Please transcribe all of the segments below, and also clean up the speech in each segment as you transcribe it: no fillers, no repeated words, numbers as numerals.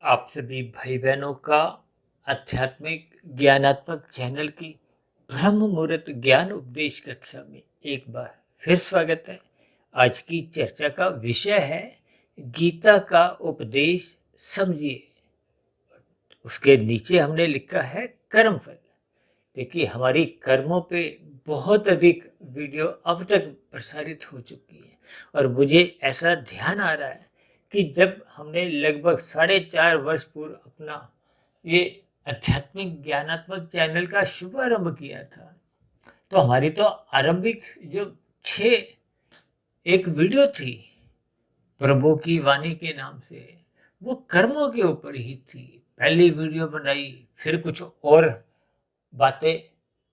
आप सभी भाई बहनों का आध्यात्मिक ज्ञानात्मक चैनल की ब्रह्म मुहूर्त ज्ञान उपदेश कक्षा में एक बार फिर स्वागत है। आज की चर्चा का विषय है गीता का उपदेश समझिए। उसके नीचे हमने लिखा है कर्मफल। देखिए, हमारी कर्मों पे बहुत अधिक वीडियो अब तक प्रसारित हो चुकी है और मुझे ऐसा ध्यान आ रहा है कि जब हमने लगभग 4.5 वर्ष पूर्व अपना ये आध्यात्मिक ज्ञानात्मक चैनल का शुभारंभ किया था, तो हमारी तो आरंभिक जो 6 एक वीडियो थी प्रभु की वाणी के नाम से, वो कर्मों के ऊपर ही थी। पहली वीडियो बनाई, फिर कुछ और बातें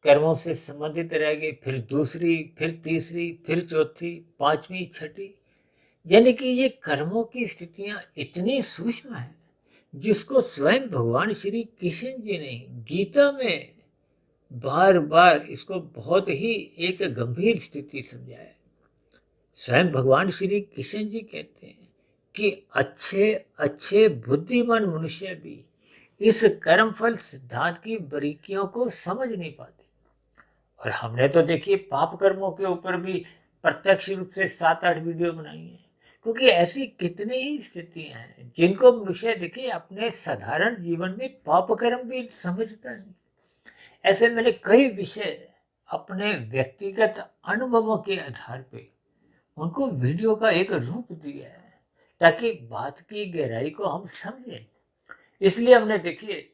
कर्मों से संबंधित रह गई, फिर दूसरी, फिर तीसरी, फिर चौथी, पांचवी, छठी। यानी कि ये कर्मों की स्थितियां इतनी सूक्ष्म है जिसको स्वयं भगवान श्री कृष्ण जी ने गीता में बार बार इसको बहुत ही एक गंभीर स्थिति समझाया। स्वयं भगवान श्री कृष्ण जी कहते हैं कि अच्छे अच्छे बुद्धिमान मनुष्य भी इस कर्मफल सिद्धांत की बारीकियों को समझ नहीं पाते। और हमने तो देखिए पाप कर्मों के ऊपर भी प्रत्यक्ष रूप से 7-8 वीडियो बनाई हैं, क्योंकि ऐसी कितनी ही स्थितियां हैं जिनको मनुष्य देखिए अपने साधारण जीवन में पाप कर्म भी समझता नहीं। ऐसे मैंने कई विषय अपने व्यक्तिगत अनुभवों के आधार पे उनको वीडियो का एक रूप दिया है ताकि बात की गहराई को हम समझें। इसलिए हमने देखिए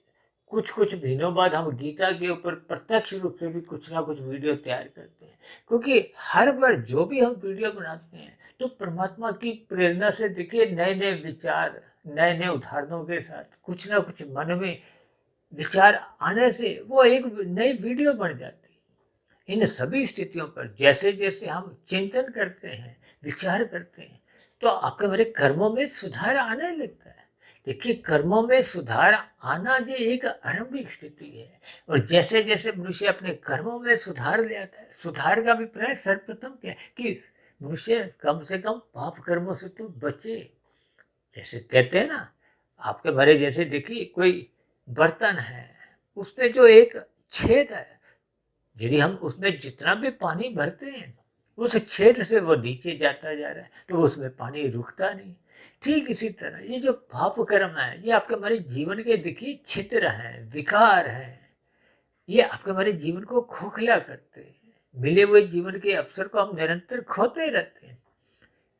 कुछ कुछ महीनों बाद हम गीता के ऊपर प्रत्यक्ष रूप से भी कुछ ना कुछ वीडियो तैयार करते हैं, क्योंकि हर बार जो भी हम वीडियो बनाते हैं तो परमात्मा की प्रेरणा से देखिए नए नए विचार, नए नए उदाहरणों के साथ कुछ ना कुछ मन में विचार आने से वो एक नई वीडियो बन जाती है। इन सभी स्थितियों पर जैसे जैसे हम चिंतन करते हैं, विचार करते हैं, तो आपके मेरे कर्मों में सुधार आने लगता है। देखिए, कर्मों में सुधार आना ये एक आरंभिक स्थिति है और जैसे जैसे मनुष्य अपने कर्मों में सुधार ले आता है, सुधार का अभिप्राय सर्वप्रथम क्या है कि मनुष्य कम से कम पाप कर्मों से तो बचे। जैसे कहते हैं ना, आपके भरे जैसे देखिए कोई बर्तन है, उसमें जो एक छेद है, यदि हम उसमें जितना भी पानी भरते हैं उस छेद से वो नीचे जाता जा रहा है तो उसमें पानी रुकता नहीं। ठीक इसी तरह ये जो पाप कर्म है ये आपके हमारे जीवन के देखिए छिद्र हैं, विकार हैं। ये आपके हमारे जीवन को खोखला करते हैं। मिले हुए जीवन के अवसर को हम निरंतर खोते रहते हैं।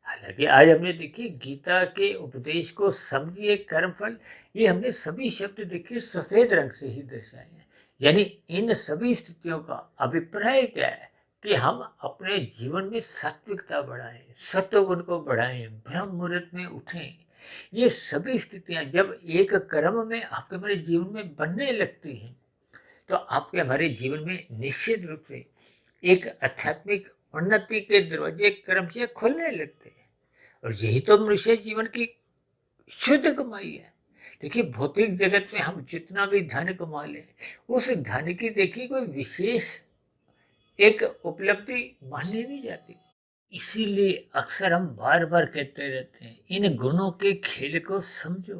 हालांकि आज हमने देखिए गीता के उपदेश को समझिए कर्मफल, ये हमने सभी शब्द देखिए सफेद रंग से ही दर्शाए हैं। यानी इन सभी स्थितियों का अभिप्राय क्या है कि हम अपने जीवन में सात्विकता बढ़ाएं, सत्वगुण को बढ़ाएं, ब्रह्म मुहूर्त में उठें। ये सभी स्थितियां जब एक कर्म में आपके हमारे जीवन में बनने लगती हैं तो आपके हमारे जीवन में निश्चित रूप से एक आध्यात्मिक उन्नति के दरवाजे क्रम से खुलने लगते हैं। और यही तो मनुष्य जीवन की शुद्ध कमाई है। देखिए, भौतिक जगत में हम जितना भी धन कमा लें, उस धन की देखिए कोई विशेष एक उपलब्धि मानी नहीं जाती। इसीलिए अक्सर हम बार बार कहते रहते हैं इन गुणों के खेल को समझो,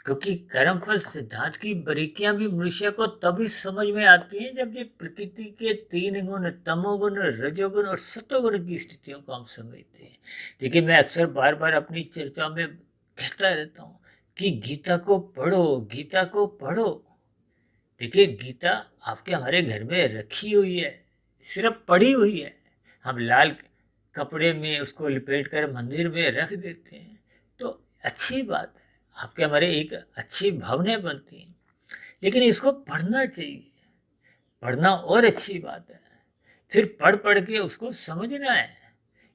क्योंकि कर्मफल सिद्धांत की बारीकियां भी मनुष्य को तभी समझ में आती हैं जब ये प्रकृति के 3 गुण तमोगुण, रजोगुण और सतोगुण की स्थितियों को हम समझते हैं। देखिए, मैं अक्सर बार बार अपनी चर्चा में कहता रहता हूँ कि गीता को पढ़ो, गीता को पढ़ो। देखिए, गीता आपके हमारे घर में रखी हुई है, सिर्फ पड़ी हुई है। हम लाल कपड़े में उसको लपेट कर मंदिर में रख देते हैं तो अच्छी बात है, आपके हमारे एक अच्छी भावनाएं बनती हैं। लेकिन इसको पढ़ना चाहिए, पढ़ना और अच्छी बात है। फिर पढ़ पढ़ के उसको समझना है।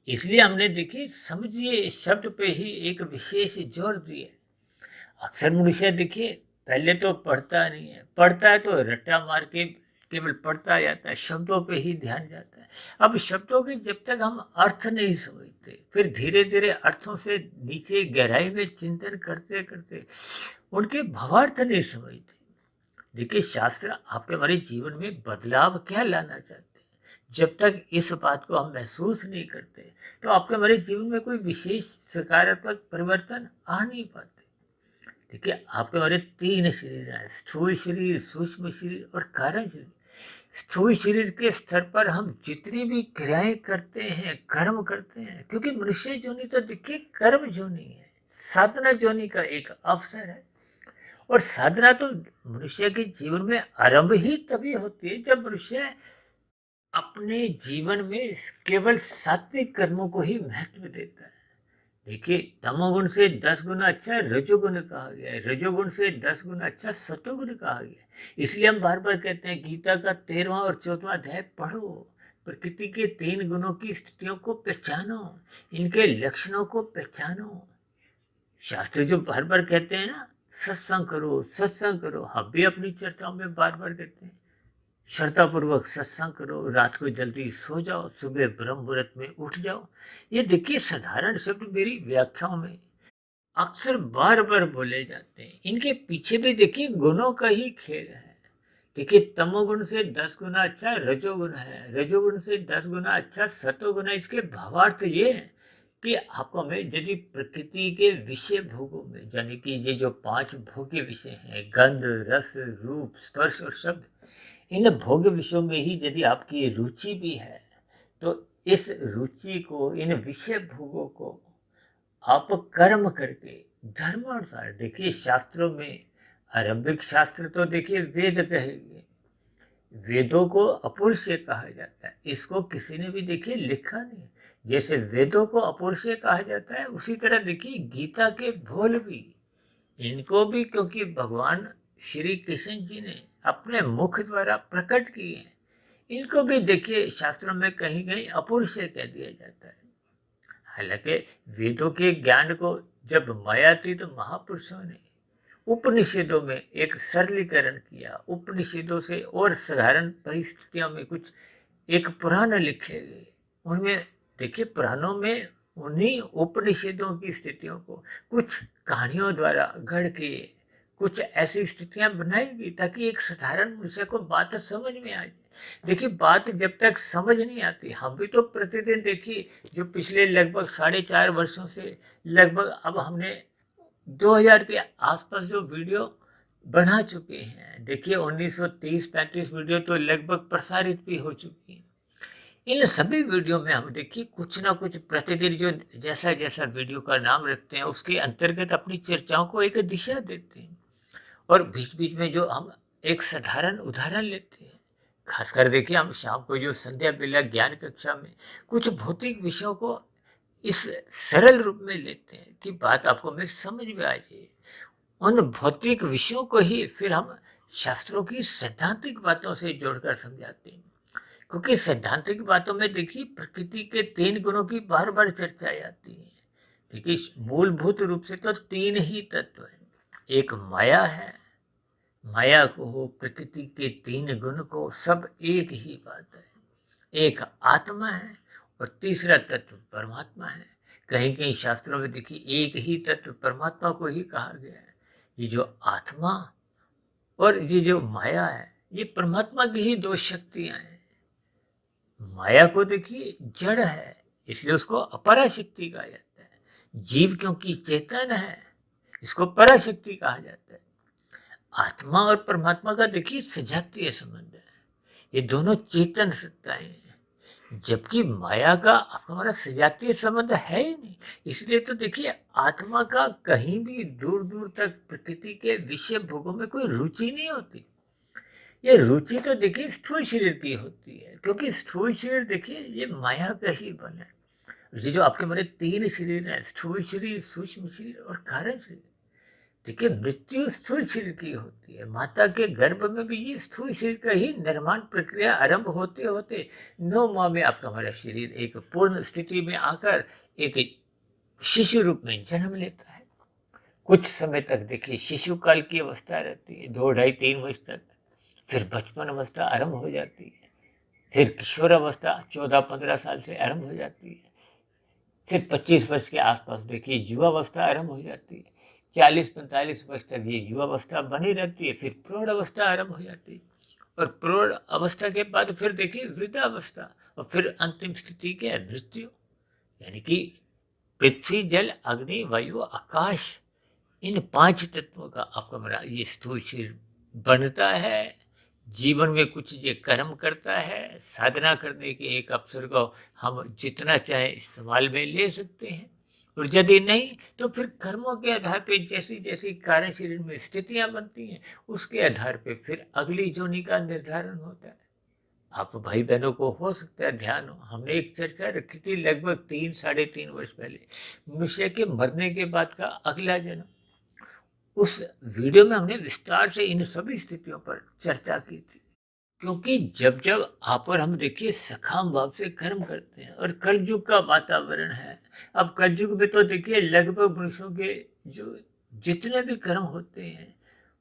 इसलिए हमने देखिए समझिए शब्द पे ही एक विशेष जोर दिया। अक्सर मनुष्य देखिए पहले तो पढ़ता नहीं है, पढ़ता है तो रट्टा मार के केवल पढ़ता जाता है, शब्दों पे ही ध्यान जाता है। अब शब्दों की जब तक हम अर्थ नहीं समझते, फिर धीरे धीरे अर्थों से नीचे गहराई में चिंतन करते करते उनके भावार्थ नहीं समझते। देखिए, शास्त्र आपके हमारे जीवन में बदलाव क्या लाना चाहते हैं, जब तक इस बात को हम महसूस नहीं करते तो आपके हमारे जीवन में कोई विशेष सकारात्मक परिवर्तन आ नहीं पाते। देखिए आपके हमारे तीन शरीर हैं, स्थूल शरीर, सूक्ष्म शरीर और कारण शरीर। स्थूल शरीर के स्तर पर हम जितनी भी क्रियाएं करते हैं, कर्म करते हैं, क्योंकि मनुष्य जोनि तो देखिए कर्म जोनि है, साधना जोनि का एक अवसर है। और साधना तो मनुष्य के जीवन में आरंभ ही तभी होती है जब मनुष्य अपने जीवन में केवल सात्विक कर्मों को ही महत्व देता है। देखिए तमोगुण से 10 गुना अच्छा रजोगुण कहा गया है, रजोगुण से 10 गुना अच्छा सतोगुण कहा गया है। इसलिए हम बार बार कहते हैं गीता का 13वां और 14वां अध्याय पढ़ो, प्रकृति के 3 गुणों की स्थितियों को पहचानो, इनके लक्षणों को पहचानो। शास्त्र जो बार बार कहते हैं ना, सत्संग करो सत्संग करो, हम भी अपनी चर्चाओं में बार बार कहते हैं श्रद्धापूर्वक सत्संग करो, रात को जल्दी सो जाओ, सुबह ब्रह्म मुहूर्त में उठ जाओ। ये देखिए साधारण शब्द मेरी व्याख्याओं में अक्सर बार बार बोले जाते हैं, इनके पीछे भी देखिए गुणों का ही खेल है। देखिए तमोगुण से 10 गुना अच्छा रजोगुण है, रजोगुण से 10 गुना अच्छा सतोगुण है। इसके भावार्थ ये है कि आपको में यदि प्रकृति के विषय भोगों में, यानी कि ये जो 5 भोग्य विषय हैं, गंध रस रूप स्पर्श और शब्द, इन भोग्य विषयों में ही यदि आपकी रुचि भी है, तो इस रुचि को, इन विषय भोगों को आप कर्म करके धर्मानुसार, देखिए शास्त्रों में आरंभिक शास्त्र तो देखिए वेद कहेंगे, वेदों को अपुरुषीय कहा जाता है, इसको किसी ने भी देखिए लिखा नहीं। जैसे वेदों को अपुरुषीय कहा जाता है, उसी तरह देखिए गीता के बोल भी, इनको भी क्योंकि भगवान श्री कृष्ण जी ने अपने मुख द्वारा प्रकट किए हैं, इनको भी देखिए शास्त्रों में कहीं कहीं अपुरुषीय कह दिया जाता है। हालांकि वेदों के ज्ञान को जब मायातीत महापुरुषों ने उपनिषदों में एक सरलीकरण किया, उपनिषदों से और साधारण परिस्थितियों में कुछ एक पुराण लिखे गए, उनमें देखिए पुराणों में उन्हीं उपनिषदों की स्थितियों को कुछ कहानियों द्वारा गढ़ के कुछ ऐसी स्थितियां बनाई गई ताकि एक साधारण मनुष्य को बात समझ में आ जाए। देखिए बात जब तक समझ नहीं आती, हम भी तो प्रतिदिन देखिए जो पिछले लगभग 4.5 वर्षों से लगभग अब हमने 2000 के आसपास जो वीडियो बना चुके हैं, देखिए 1930-35 वीडियो तो लगभग प्रसारित भी हो चुकी हैं। इन सभी वीडियो में हम देखिए कुछ ना कुछ प्रतिदिन जो जैसा जैसा वीडियो का नाम रखते हैं उसके अंतर्गत अपनी चर्चाओं को एक दिशा देते हैं, और बीच बीच में जो हम एक साधारण उदाहरण लेते हैं। खासकर देखिए हम शाम को जो संध्या बेला ज्ञान कक्षा में कुछ भौतिक विषयों को इस सरल रूप में लेते हैं कि बात आपको में समझ में आ जाए। उन भौतिक विषयों को ही फिर हम शास्त्रों की सैद्धांतिक बातों से जोड़कर समझाते हैं, क्योंकि सैद्धांतिक बातों में देखिए प्रकृति के 3 गुणों की बार बार चर्चा आती है। देखिए मूलभूत रूप से तो 3 ही तत्व हैं, एक माया है, माया को हो, प्रकृति के 3 गुण को, सब एक ही बात है। एक आत्मा है और तीसरा तत्व परमात्मा है। कहीं कहीं शास्त्रों में देखिए एक ही तत्व परमात्मा को ही कहा गया है। ये जो आत्मा और ये जो माया है, ये परमात्मा की ही 2 शक्तियां हैं। माया को देखिए जड़ है, इसलिए उसको अपराशक्ति कहा जाता है। जीव क्योंकि चेतन है, इसको पराशक्ति कहा जाता है। आत्मा और परमात्मा का देखिए सजातीय संबंध है, ये दोनों चेतन सत्ताएं हैं, जबकि माया का हमारा सजातीय संबंध है ही नहीं। इसलिए तो देखिए आत्मा का कहीं भी दूर दूर तक प्रकृति के विषय भोगों में कोई रुचि नहीं होती। ये रुचि तो देखिए स्थूल शरीर की होती है, क्योंकि स्थूल शरीर देखिए ये माया का ही बन है। ये जो आपके मेरे 3 शरीर हैं, स्थूल शरीर, सूक्ष्म शरीर और कारण शरीर, देखिए मृत्यु स्थूल शरीर की होती है। माता के गर्भ में भी ये स्थूल शरीर का ही निर्माण प्रक्रिया आरंभ होते होते 9 माह में आपका हमारा शरीर एक पूर्ण स्थिति में आकर एक शिशु रूप में जन्म लेता है। कुछ समय तक देखिए शिशु काल की अवस्था रहती है, 2, 2.5, 3 वर्ष तक। फिर बचपन अवस्था आरंभ हो जाती है, फिर किशोर अवस्था 14-15 साल से आरंभ हो जाती है, फिर 25 वर्ष के आसपास देखिए युवावस्था आरंभ हो जाती है, 40-45 वर्ष तक ये युवावस्था बनी रहती है, फिर प्रौढ़ अवस्था आरंभ हो जाती है, और प्रौढ़ अवस्था के बाद फिर देखिए वृद्धावस्था, और फिर अंतिम स्थिति क्या है, मृत्यु। यानी कि पृथ्वी जल अग्नि वायु आकाश, इन 5 तत्वों का आपका मेरा ये स्थूल शरीर बनता है। जीवन में कुछ ये कर्म करता है, साधना करने के एक अवसर को हम जितना चाहे इस्तेमाल में ले सकते हैं, और यदि नहीं तो फिर कर्मों के आधार पे जैसी जैसी कारण शरीर में स्थितियां बनती हैं, उसके आधार पे फिर अगली जोनि का निर्धारण होता है। आप भाई बहनों को हो सकता है ध्यान हो, हमने एक चर्चा रखी थी लगभग 3-3.5 वर्ष पहले, मनुष्य के मरने के बाद का अगला जन्म। उस वीडियो में हमने विस्तार से इन सभी स्थितियों पर चर्चा की थी, क्योंकि जब जब आप और हम देखिए सखाम भाव से कर्म करते हैं, और कलयुग का वातावरण है। अब कलयुग में तो देखिए लगभग मनुष्यों के जो जितने भी कर्म होते हैं,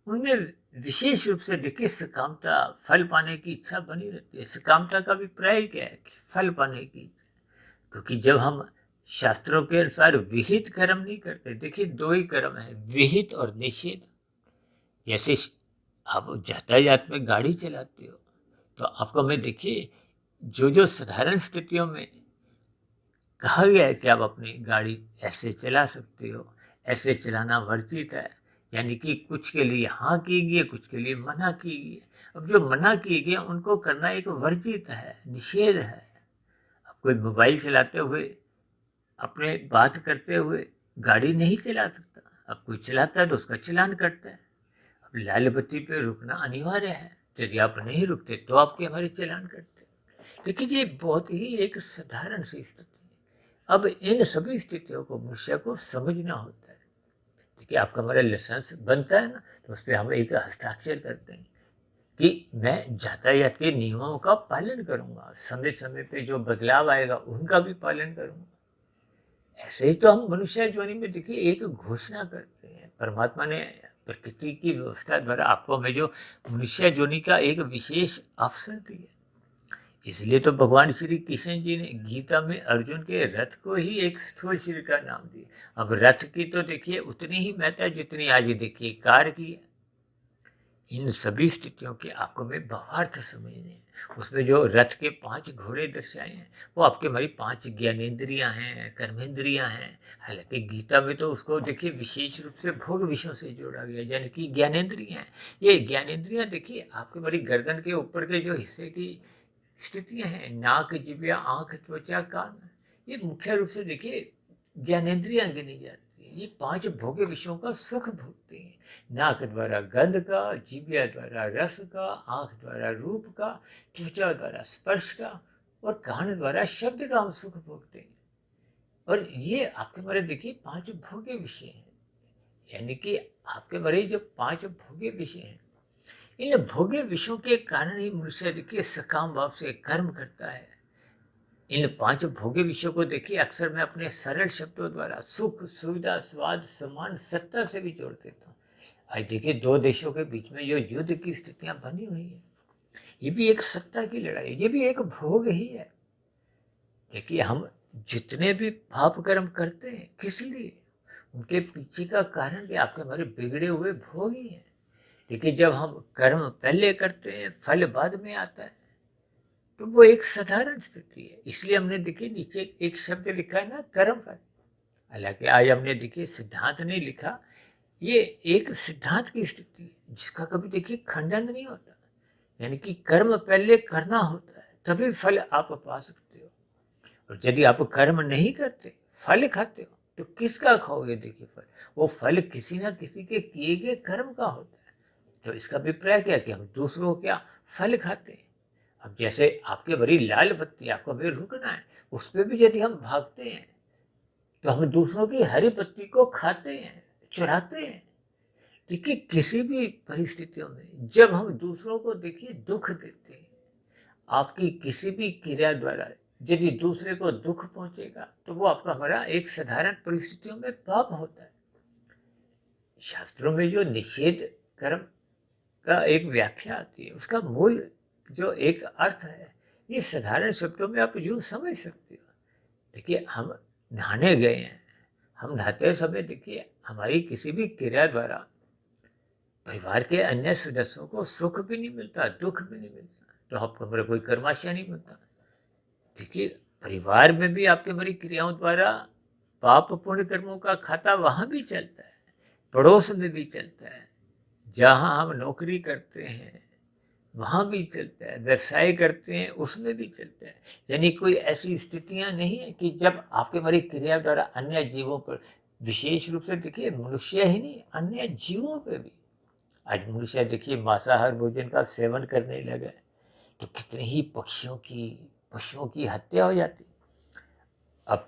उनमें विशेष रूप से देखिए सकामता, फल पाने की इच्छा बनी रहती है। सकामता का अभिप्राय क्या है कि फल पाने की इच्छा। क्योंकि जब हम शास्त्रों के अनुसार विहित कर्म नहीं करते, देखिए 2 ही कर्म है, विहित और निषेध। जैसे आप यातायात में गाड़ी चलाते हो, तो आपको मैं देखिए जो जो साधारण स्थितियों में कहा गया है कि आप अपनी गाड़ी ऐसे चला सकते हो, ऐसे चलाना वर्जित है, यानी कि कुछ के लिए हाँ की गई है, कुछ के लिए मना की गई है। अब जो मना की गई है उनको करना एक वर्जित है, निषेध है। अब कोई मोबाइल चलाते हुए, अपने बात करते हुए गाड़ी नहीं चला सकता। अब कोई चलाता है तो उसका चालान कटता है। अब लाल बत्ती पे रुकना अनिवार्य है, यदि आप नहीं रुकते तो आपके हमारे चालान कटते। लेकिन ये बहुत ही एक साधारण सी स्थिति है। अब इन सभी स्थितियों को मनुष्य को समझना होता है। देखिए आपका हमारा लाइसेंस बनता है ना, तो उस पर हम एक हस्ताक्षर करते हैं कि मैं यातायात के नियमों का पालन करूंगा, समय समय पे जो बदलाव आएगा उनका भी पालन करूंगा। ऐसे ही तो हम मनुष्य योनि में देखिए एक घोषणा करते हैं। परमात्मा ने प्रकृति की व्यवस्था द्वारा आपको में जो मनुष्य योनि का एक विशेष अवसर दिया। इसलिए तो भगवान श्री कृष्ण जी ने गीता में अर्जुन के रथ को ही एक स्थूल शरीर का नाम दिया। अब रथ की तो देखिए उतनी ही महत्ता जितनी आज देखिए कार की है। इन सभी स्थितियों के आपको मैं भावार्थ समझने हैं। उसमें जो रथ के 5 घोड़े दर्शाए हैं, वो आपके हमारी 5 ज्ञानेंद्रियां हैं, कर्मेंद्रियां हैं। हालांकि गीता में तो उसको देखिए विशेष रूप से भोग विषयों से जोड़ा गया, यानी कि ज्ञानेंद्रियां हैं। ये ज्ञानेंद्रियां देखिए आपके हमारी गर्दन के ऊपर के जो हिस्से की स्थितियां हैं, नाक, जिह्वा, आंख, त्वचा, कान, ये मुख्य रूप से देखिए ज्ञानेंद्रियां गिनी जाती है। ये 5 भोग्य विषयों का सुख भोगते हैं। नाक द्वारा गंध का, जिह्वा द्वारा रस का, आंख द्वारा रूप का, त्वचा द्वारा स्पर्श का, और कान द्वारा शब्द का हम सुख भोगते हैं। और ये आपके हमारे देखिए 5 भोग्य विषय हैं। यानी कि आपके हमारे जो 5 भोग्य विषय हैं, इन भोग्य विषयों के कारण ही मनुष्य देखिए सकाम भाव से कर्म करता है। इन 5 भोग्य विषयों को देखिए अक्सर मैं अपने सरल शब्दों द्वारा सुख, सुविधा, स्वाद, सम्मान, सत्ता से भी जोड़ देता हूँ। आज देखिए 2 देशों के बीच में जो युद्ध की स्थितियां बनी हुई है, ये भी एक सत्ता की लड़ाई, ये भी एक भोग ही है। देखिए हम जितने भी पाप कर्म करते हैं, किस लिए? उनके पीछे का कारण भी आपके हमारे बिगड़े हुए भोग ही है। देखिए जब हम कर्म पहले करते हैं, फल बाद में आता है, तो वो एक साधारण स्थिति है। इसलिए हमने देखिए नीचे एक शब्द लिखा है ना, कर्म फल। हालांकि आज हमने देखिए सिद्धांत नहीं लिखा, ये एक सिद्धांत की स्थिति है जिसका कभी देखिए खंडन नहीं होता। यानी कि कर्म पहले करना होता है, तभी फल आप पा सकते हो। और यदि आप कर्म नहीं करते, फल खाते हो, तो किसका खाओगे? देखिए फल, वो फल किसी ना किसी के किए गए कर्म का होता है। तो इसका अभिप्राय क्या कि हम दूसरों को क्या फल खाते हैं। अब जैसे आपके बड़ी लाल बत्ती, आपको अभी रुकना है, उस पर भी यदि हम भागते हैं, तो हम दूसरों की हरी पत्ती को खाते हैं, चुराते हैं। देखिए किसी भी परिस्थितियों में जब हम दूसरों को देखिए दुख देते हैं, आपकी किसी भी क्रिया द्वारा यदि दूसरे को दुख पहुंचेगा, तो वो आपका हमारा एक साधारण परिस्थितियों में पाप होता है। शास्त्रों में जो निषेध कर्म का एक व्याख्या आती है, उसका मूल जो एक अर्थ है, ये साधारण शब्दों में आप यूँ समझ सकते हो। देखिए हम नहाने गए हैं, हम नहाते समय देखिए हमारी किसी भी क्रिया द्वारा परिवार के अन्य सदस्यों को सुख भी नहीं मिलता, दुख भी नहीं मिलता, तो आपको मेरा कोई कर्माशय नहीं मिलता। देखिए परिवार में भी आपके मेरी क्रियाओं द्वारा पाप पुण्य कर्मों का खाता वहां भी चलता है। पड़ोस में भी चलता है, जहाँ हम नौकरी करते हैं वहाँ भी चलता है, व्यवसाय करते हैं उसमें भी चलता है। यानी कोई ऐसी स्थितियाँ नहीं है कि जब आपके हमारी क्रिया द्वारा अन्य जीवों पर, विशेष रूप से देखिए मनुष्य ही नहीं अन्य जीवों पे भी। आज मनुष्य देखिए मांसाहार भोजन का सेवन करने लगा है, तो कितने ही पशुओं की हत्या हो जाती। अब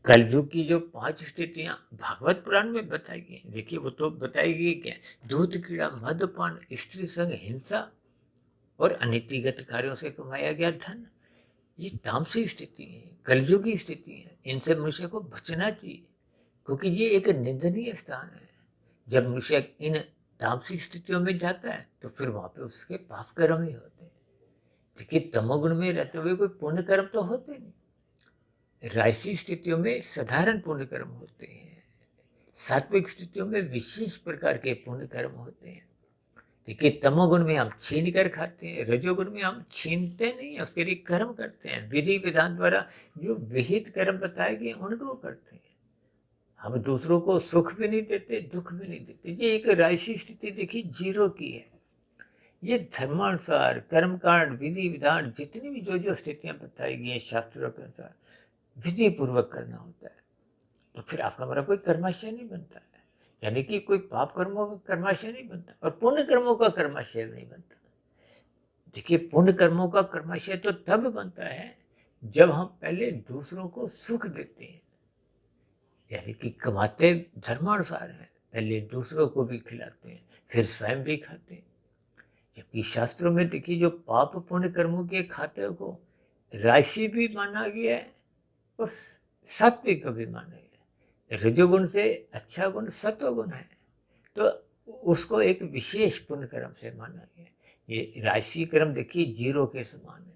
कलयुग की जो 5 स्थितियां भागवत पुराण में बताई गई, देखिए वो तो बताई गई क्या, दूध कीड़ा, मद्यपान, स्त्री संग, हिंसा और अनीतिगत कार्यों से कमाया गया धन, ये तामसी स्थिति है, कलयुगी स्थिति है। इनसे मनुष्य को बचना चाहिए, क्योंकि ये एक निंदनीय स्थान है। जब मनुष्य इन तामसी स्थितियों में जाता है तो फिर वहां पे उसके पाप कर्म ही होते हैं। देखिए तमोगुण में रहते हुए कोई पुण्य कर्म तो होते नहीं, राजसी स्थितियों में साधारण पुण्य कर्म होते हैं, सात्विक स्थितियों में विशेष प्रकार के पुण्य कर्म होते हैं। देखिए तमोगुण में हम छीन कर खाते हैं, रजोगुण में हम छीनते नहीं, उसके लिए कर्म करते हैं, विधि विधान द्वारा जो विहित कर्म बताए गए उनको करते हैं। हम दूसरों को सुख भी नहीं देते, दुख भी नहीं देते। ये एक राजसी स्थिति देखिए जीरो की है। ये धर्मानुसार कर्मकांड, विधि विधान, जितनी भी जो स्थितियां बताई गई हैं शास्त्रों के अनुसार विधि पूर्वक करना होता है, तो फिर आपका हमारा कोई कर्माशय नहीं बनता है। यानी कि कोई पाप कर्मों का कर्माशय नहीं बनता और पुण्य कर्मों का कर्माशय नहीं बनता। देखिए पुण्य कर्मों का कर्माशय तो तब बनता है जब हम पहले दूसरों को सुख देते हैं, यानी कि कमाते धर्मानुसार हैं, पहले दूसरों को भी खिलाते हैं फिर स्वयं भी खाते हैं। जबकि शास्त्रों में देखिए जो पाप पुण्य कर्मों के खाते को राशि भी माना गया है और सात्विक भी माना गया है। रजोगुण से अच्छा गुण सत्वगुण है, तो उसको एक विशेष पुण्य कर्म से माना गया है। ये राशि कर्म देखिए जीरो के समान है,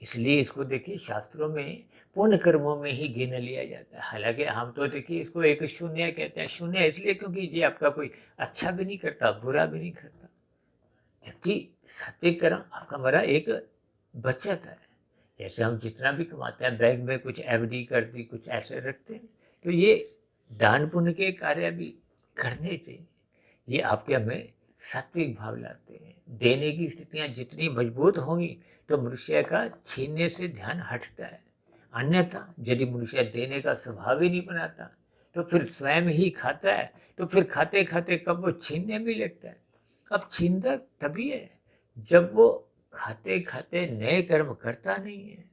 इसलिए इसको देखिए शास्त्रों में पुण्य कर्मों में ही गिन लिया जाता है। हालांकि हम तो देखिए इसको एक शून्य कहते हैं, शून्य इसलिए क्योंकि ये आपका कोई अच्छा भी नहीं करता बुरा भी नहीं करता। जबकि सात्विक कर्म आपका हमारा एक बचत है। जैसे हम जितना भी कमाते हैं बैंक में कुछ एफडी कर दी, कुछ ऐसे रखते हैं, तो ये दान पुण्य के कार्य भी करने चाहिए। ये आपके हमें सात्विक भाव लाते हैं। देने की स्थितियां जितनी मजबूत होंगी तो मनुष्य का छीनने से ध्यान हटता है। अन्यथा यदि मनुष्य देने का स्वभाव ही नहीं बनाता तो फिर स्वयं ही खाता है, तो फिर खाते खाते कब वो छीनने भी लगता है। अब छीनता तभी है जब वो खाते खाते नए कर्म करता नहीं है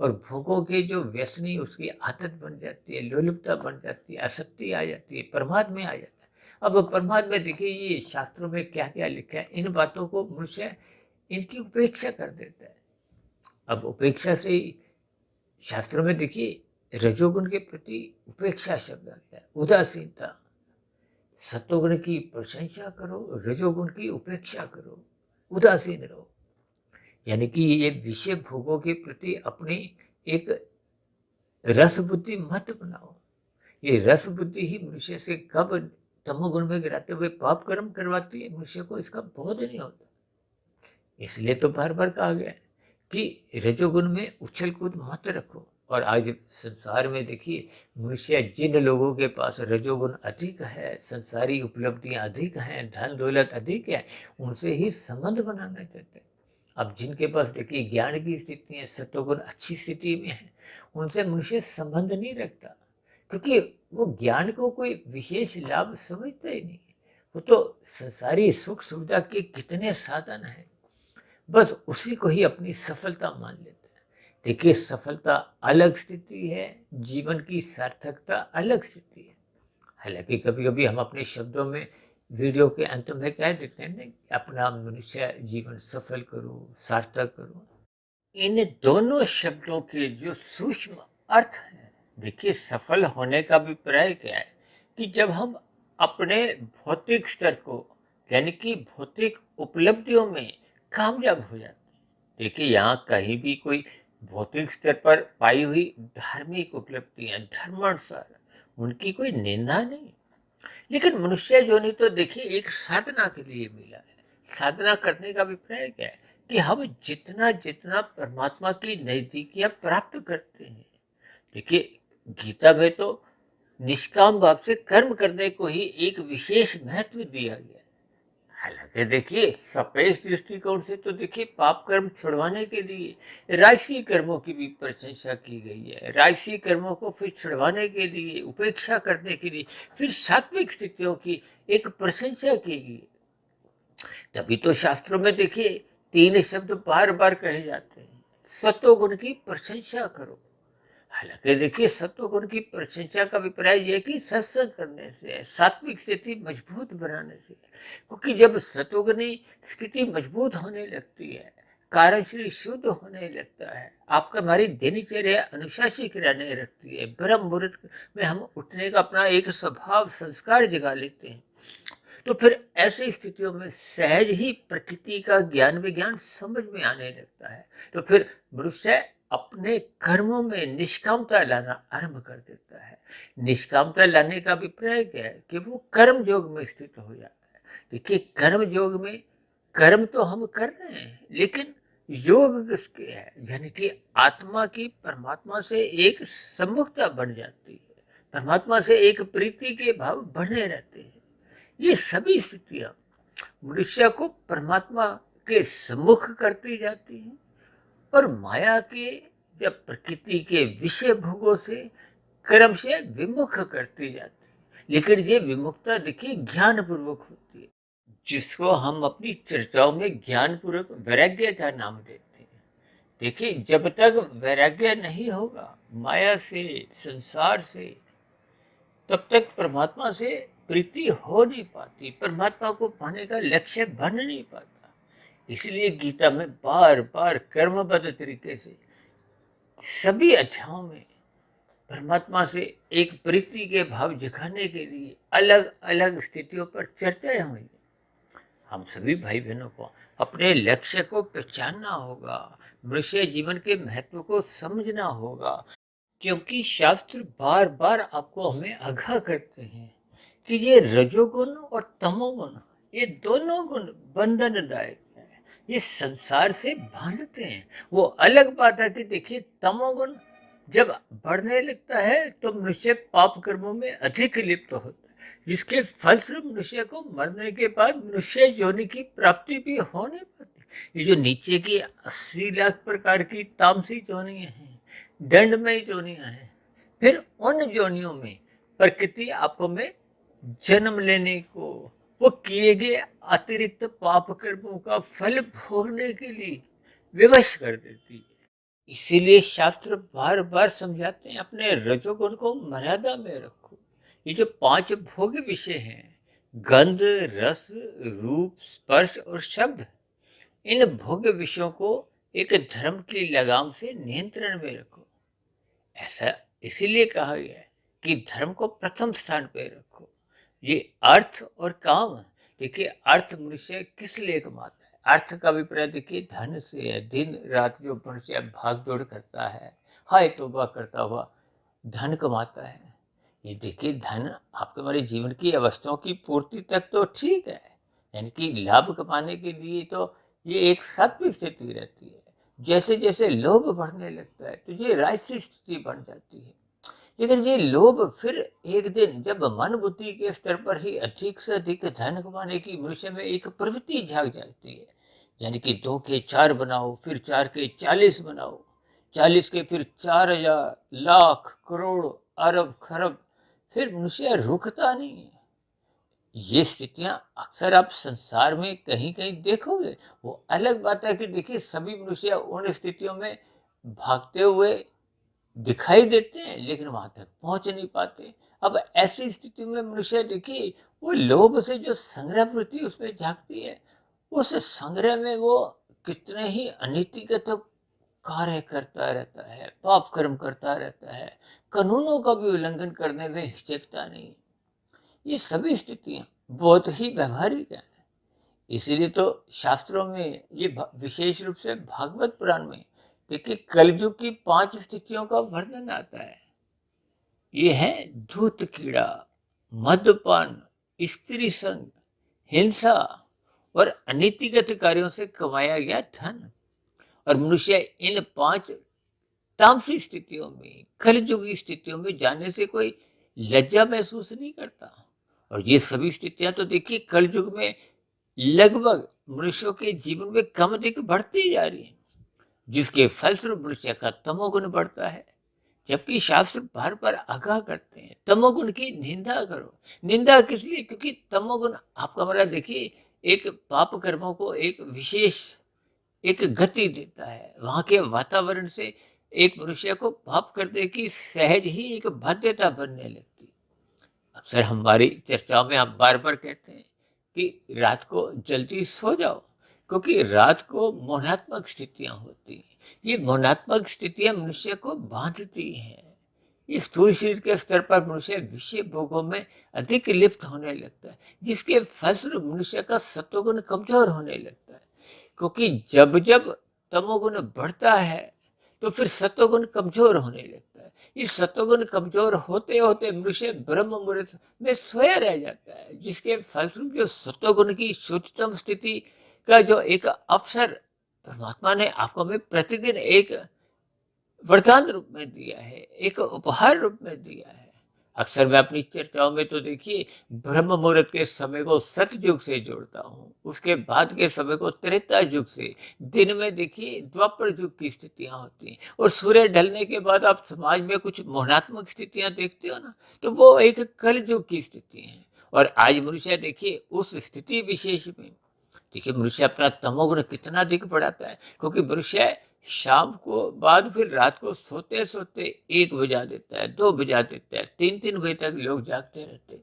और भोगों के जो व्यसनी उसकी आदत बन जाती है, लोलुपता बन जाती है, आसक्ति आ जाती है, प्रमाद में आ जाता है। अब प्रमाद में देखिए ये शास्त्रों में क्या क्या लिखा है, इन बातों को मनुष्य इनकी उपेक्षा कर देता है। अब उपेक्षा से ही शास्त्रों में देखिए रजोगुण के प्रति उपेक्षा शब्द आता है, उदासीनता। सत्वगुण की प्रशंसा करो, रजोगुण की उपेक्षा करो, उदासीन रहो। यानी कि ये विषय भोगों के प्रति अपनी एक रस बुद्धि मत बनाओ। ये रस बुद्धि ही मनुष्य से कब तमोगुण में गिराते हुए पाप कर्म करवाती है, मनुष्य को इसका बोध नहीं होता। इसलिए तो बार बार कहा गया है कि रजोगुण में उछल कूद मत रखो। और आज संसार में देखिए मनुष्य जिन लोगों के पास रजोगुण अधिक है, संसारी उपलब्धियां अधिक हैं, धन दौलत अधिक है, उनसे ही संबंध बनाना चाहते हैं। अब जिनके पास देखिए ज्ञान की स्थिति है, सत्वगुण अच्छी स्थिति में है, उनसे मनुष्य संबंध नहीं रखता, क्योंकि वो ज्ञान को कोई विशेष लाभ समझता ही नहीं। वो तो संसारी सुख सुविधा के कितने साधन हैं, बस उसी को ही अपनी सफलता मान लेते हैं। देखिए सफलता अलग स्थिति है, जीवन की सार्थकता अलग स्थिति है। हालांकि कभी कभी हम अपने शब्दों में वीडियो के अंत में कह देते हैं ना कि अपना मनुष्य जीवन सफल करो, सार्थक करो। इन दोनों शब्दों के जो सूक्ष्म अर्थ है, देखिए सफल होने का अभिप्राय क्या है कि जब हम अपने भौतिक स्तर को, यानी कि भौतिक उपलब्धियों में कामयाब हो जाते हैं। देखिए यहाँ कहीं भी कोई भौतिक स्तर पर पाई हुई धार्मिक उपलब्धियां धर्मानुसार उनकी कोई निंदा नहीं, लेकिन मनुष्य जोनि तो देखिए एक साधना के लिए मिला है। साधना करने का अभिप्राय क्या है कि हम जितना जितना परमात्मा की नजदीकियां प्राप्त करते हैं। देखिए गीता में तो निष्काम भाव से कर्म करने को ही एक विशेष महत्व दिया गया है। हालांकि देखिए सापेक्ष दृष्टिकोण से तो देखिए पाप कर्म छुड़वाने के लिए राजसी कर्मों की भी प्रशंसा की गई है। राजसी कर्मों को फिर छुड़वाने के लिए, उपेक्षा करने के लिए फिर सात्विक स्थितियों की एक प्रशंसा की गई। तभी तो शास्त्रों में देखिए तीन शब्द बार बार कहे जाते हैं, सत्वगुण की प्रशंसा करो। हालांकि देखिए सत्वगुण की प्रशंसा का अभिप्राय यह कि सत्संग करने से है, सात्विक स्थिति मजबूत बनाने से है। क्योंकि जब सत्वगुणी स्थिति मजबूत होने लगती है, कार्यशील शुद्ध होने लगता है, आपका हमारी दिनचर्या अनुशासित रहने लगती है, ब्रह्म मुहूर्त में हम उठने का अपना एक स्वभाव संस्कार जगा लेते हैं, तो फिर ऐसी स्थितियों में सहज ही प्रकृति का ज्ञान विज्ञान समझ में आने लगता है। तो फिर मनुष्य अपने कर्मों में निष्कामता लाना आरंभ कर देता है। निष्कामता लाने का अभिप्राय क्या है कि वो कर्म योग में स्थित हो जाता है। देखिए कर्म योग में कर्म तो हम कर रहे हैं, लेकिन योग किसके है, यानी कि आत्मा की परमात्मा से एक सम्मुखता बन जाती है, परमात्मा से एक प्रीति के भाव बने रहते हैं। ये सभी स्थितियां मनुष्य को परमात्मा के सम्मुख करती जाती हैं और माया के जब प्रकृति के विषय भोगों से कर्म से विमुख करती जाती है। लेकिन ये विमुखता देखिए ज्ञान पूर्वक होती है, जिसको हम अपनी चर्चाओं में ज्ञान पूर्वक वैराग्य का नाम देते हैं। देखिए जब तक वैराग्य नहीं होगा माया से, संसार से, तब तक परमात्मा से प्रीति हो नहीं पाती, परमात्मा को पाने का लक्ष्य बन नहीं पाता। इसलिए गीता में बार बार कर्मबद्ध तरीके से सभी अध्यायों में परमात्मा से एक प्रीति के भाव जगाने के लिए अलग अलग स्थितियों पर चर्चाएं हुई। हम सभी भाई बहनों को अपने लक्ष्य को पहचानना होगा, मनुष्य जीवन के महत्व को समझना होगा, क्योंकि शास्त्र बार बार आपको हमें आगाह करते हैं कि ये रजोगुण और तमोगुण, ये दोनों गुण बंधनदायक है, ये संसार से बांधते हैं। वो अलग बात है कि देखिए तमोगुण जब बढ़ने लगता है तो मनुष्य पाप कर्मों में अधिक लिप्त होता है, जिसके फलस्वरूप मनुष्य को मरने के बाद मनुष्य योनि की प्राप्ति भी हो नहीं पाती। ये जो नीचे की 80 लाख प्रकार की तामसी योनियां हैं, दंडमय योनियां हैं, फिर उन योनियों में प्रकृति आपको में जन्म लेने को, वो किए गए अतिरिक्त पाप कर्मों का फल भोगने के लिए विवश कर देती है। इसीलिए शास्त्र बार बार समझाते हैं अपने रजोगुण को मर्यादा में रखो। ये जो 5 भोग विषय हैं, गंध, रस, रूप, स्पर्श और शब्द, इन भोग विषयों को एक धर्म की लगाम से नियंत्रण में रखो। ऐसा इसीलिए कहा गया है कि धर्म को प्रथम स्थान पर रखो। ये अर्थ और काम, देखिए अर्थ मनुष्य किस लिए कमाता है, अर्थ का अभिप्राय देखिए धन से है। दिन रात जो मनुष्य भाग दौड़ करता है, हाय तौबा करता हुआ धन कमाता है, ये देखिए धन आपके हमारे जीवन की अवस्थाओं की पूर्ति तक तो ठीक है, यानी कि लाभ कमाने के लिए तो ये एक सात्विक स्थिति रहती है। जैसे जैसे लोभ बढ़ने लगता है तो ये राजसी स्थिति बन जाती है। लेकिन ये लोभ फिर एक दिन जब मन बुद्धि के स्तर पर ही अधिक से अधिक धन कमाने की मनुष्य में एक प्रवृत्ति जाग जाती है, यानी कि 2 के 4 बनाओ, फिर 4 के 40 बनाओ, 40 के फिर 4000, लाख, करोड़, अरब, खरब, फिर मनुष्य रुकता नहीं है। ये स्थितियां अक्सर आप संसार में कहीं कहीं देखोगे। वो अलग बात है कि देखिए सभी मनुष्य उन स्थितियों में भागते हुए दिखाई देते हैं, लेकिन वहां तक पहुंच नहीं पाते। अब ऐसी स्थिति में मनुष्य देखिए वो लोभ से जो संग्रह वृत्ति उसमें जागती है, उस संग्रह में वो कितने ही अनीतिगत कार्य करता रहता है, पाप कर्म करता रहता है, कानूनों का भी उल्लंघन करने में हिचकता नहीं। ये सभी स्थितियां बहुत ही व्यवहारिक है। इसीलिए तो शास्त्रों में ये विशेष रूप से भागवत पुराण में देखिए कलयुग की 5 स्थितियों का वर्णन आता है। ये है धूत कीड़ा, मद्यपान, स्त्री संग, हिंसा और अनीतिगत कार्यों से कमाया गया धन। और मनुष्य इन 5 तामसी स्थितियों में, कलयुगी स्थितियों में जाने से कोई लज्जा महसूस नहीं करता। और ये सभी स्थितियां तो देखिए कल युग में लगभग मनुष्यों के जीवन में कम अधिक बढ़ती जा रही है, जिसके फलस्वरूप मनुष्य का तमोगुण बढ़ता है। जबकि शास्त्र बार बार आगाह करते हैं तमोगुण की निंदा करो। निंदा किस लिए? क्योंकि तमोगुण आपका हमारा देखिए एक पाप कर्मों को एक विशेष एक गति देता है। वहां के वातावरण से एक मनुष्य को पाप करने की सहज ही एक बाध्यता बनने लगती है। अक्सर हमारी चर्चाओं में हम बार बार कहते हैं कि रात को जल्दी सो जाओ, क्योंकि रात को मोहात्मक स्थितियां होती हैं। ये मोहात्मक स्थितियां मनुष्य को बांधती हैं। इस स्थूल शरीर के स्तर पर मनुष्य विषय भोगों में अधिक लिप्त होने लगता है, जिसके फलस्वरूप मनुष्य का सत्वगुण कमजोर होने लगता है। क्योंकि जब जब तमोगुण बढ़ता है तो फिर सत्वगुण कमजोर होने लगता है। इस सत्वगुण कमजोर होते होते मनुष्य ब्रह्म मुहूर्त में सोया रह जाता है, जिसके फलस्वरूप जो सत्वगुण की शुद्धतम स्थिति का जो एक अवसर परमात्मा ने आपको में प्रतिदिन एक वरदान रूप में दिया है, एक उपहार रूप में दिया है। अक्सर मैं अपनी चर्चाओं में तो देखिए ब्रह्म मुहूर्त के समय को सतयुग से जोड़ता हूँ, उसके बाद के समय को त्रेता युग से। दिन में देखिए द्वापर युग की स्थितियां होती हैं, और सूर्य ढलने के बाद आप समाज में कुछ मोहनात्मक स्थितियां देखते हो ना, तो वो एक कल युग की स्थिति है। और आज मनुष्य देखिए उस स्थिति विशेष में देखिए मनुष्य अपना तमोगुण कितना अधिक बढ़ाता है, क्योंकि मनुष्य शाम को बाद फिर रात को सोते सोते 1 बजा देता है, 2 बजा देता है, 3-3 बजे तक लोग जागते रहते हैं।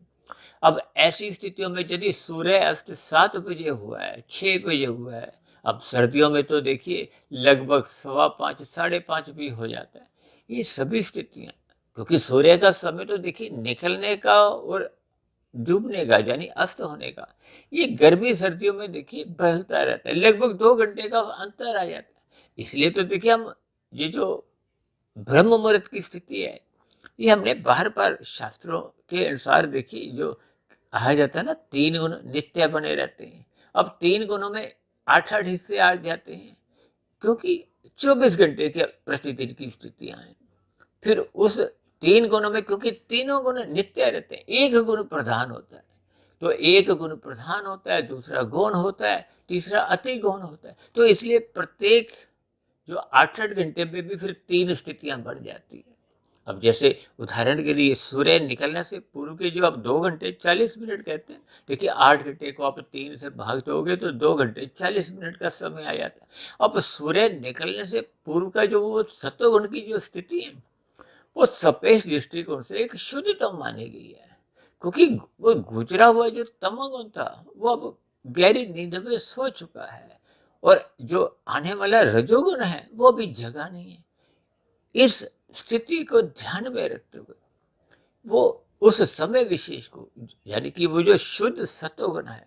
अब ऐसी स्थितियों में यदि सूर्य अस्त 7 बजे हुआ है, 6 बजे हुआ है, अब सर्दियों में तो देखिए लगभग 5:15 5:30 भी हो जाता है। ये सभी स्थितियां, क्योंकि सूर्य का समय तो देखिए निकलने का और डूबने का यानी अस्त होने का, ये गर्मी सर्दियों में देखिए बदलता रहता है, लगभग 2 घंटे का अंतर आ जाता है। इसलिए तो देखिए हम ये जो ब्रह्म मुहूर्त की स्थिति है, ये हमने बार बार शास्त्रों के अनुसार देखी। जो कहा जाता है ना 3 गुण नित्य बने रहते हैं, अब 3 गुणों में 8-8 हिस्से आ जाते हैं, क्योंकि 24 घंटे के प्रतिदिन की स्थितियां हैं। फिर उस 3 गुणों में क्योंकि तीनों गुण नित्य रहते हैं, एक गुण प्रधान होता है। तो एक गुण प्रधान होता है, दूसरा गौण होता है, तीसरा अति गौण होता है। तो इसलिए प्रत्येक जो 8-8 घंटे में भी फिर 3 स्थितियां बढ़ जाती है। अब जैसे उदाहरण के लिए सूर्य निकलने से पूर्व के जो आप 2 घंटे 40 मिनट कहते हैं, देखिए 8 घंटे को आप 3 से भाग दोगे तो 2 घंटे 40 मिनट का समय आ जाता है। अब सूर्य निकलने से पूर्व का जो वो सत्वगुण की जो स्थिति है, वो सपेश दृष्टिकोण से एक शुद्धतम मानी गई है, क्योंकि वो गुजरा हुआ जो तमोगुण था वो अब गहरी नींद में सो चुका है, और जो आने वाला रजोगुण है वो भी जगा नहीं है। इस स्थिति को ध्यान में रखते हुए वो उस समय विशेष को यानी कि वो जो शुद्ध सत्वगुण है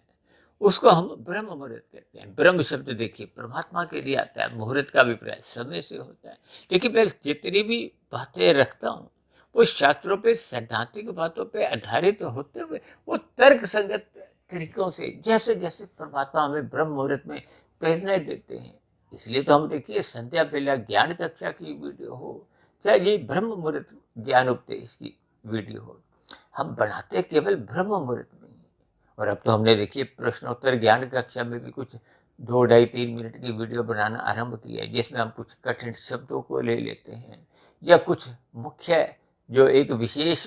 उसको हम ब्रह्म मुहूर्त कहते हैं। ब्रह्म शब्द देखिए परमात्मा के लिए आता है, मुहूर्त का अभिप्राय समय से होता है। देखिए मैं जितनी भी बातें रखता हूँ वो शास्त्रों पे सैद्धांतिक बातों पे आधारित होते हुए वो तर्क संगत तरीकों से जैसे जैसे परमात्मा हमें ब्रह्म मुहूर्त में प्रेरणा देते हैं। इसलिए तो हम देखिए संध्या बेला ज्ञान कक्षा की वीडियो हो, चाहे ये ब्रह्म मुहूर्त ज्ञान उपदेश की वीडियो हो, हम बनाते केवल ब्रह्म मुहूर्त में ही। और अब तो हमने देखिए प्रश्नोत्तर ज्ञान कक्षा में भी कुछ 2 ढाई 3 मिनट की वीडियो बनाना आरंभ किया है, जिसमें हम कुछ कठिन शब्दों को ले लेते हैं या कुछ मुख्य जो एक विशेष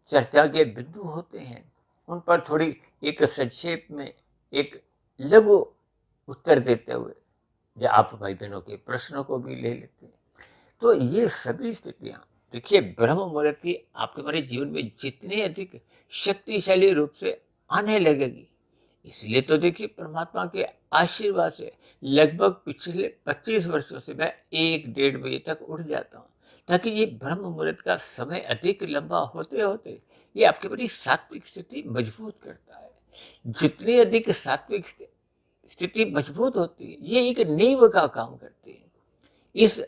चर्चा के बिंदु होते हैं उन पर थोड़ी एक संक्षेप में एक लघु उत्तर देते हुए या आप भाई बहनों के प्रश्नों को भी ले लेते हैं। तो ये सभी स्थितियां देखिए ब्रह्म मुहूर्त की आपके हमारे जीवन में जितने अधिक शक्तिशाली रूप से आने लगेगी। इसलिए तो देखिए परमात्मा के आशीर्वाद से लगभग पिछले 25 वर्षों से मैं 1-1:30 बजे तक उठ जाता हूँ, ताकि ये ब्रह्म मुहूर्त का समय अधिक लंबा होते होते ये आपकी बड़ी सात्विक स्थिति मजबूत करता है। जितनी अधिक सात्विक स्थिति मजबूत होती है ये एक नींव का काम करती है। इस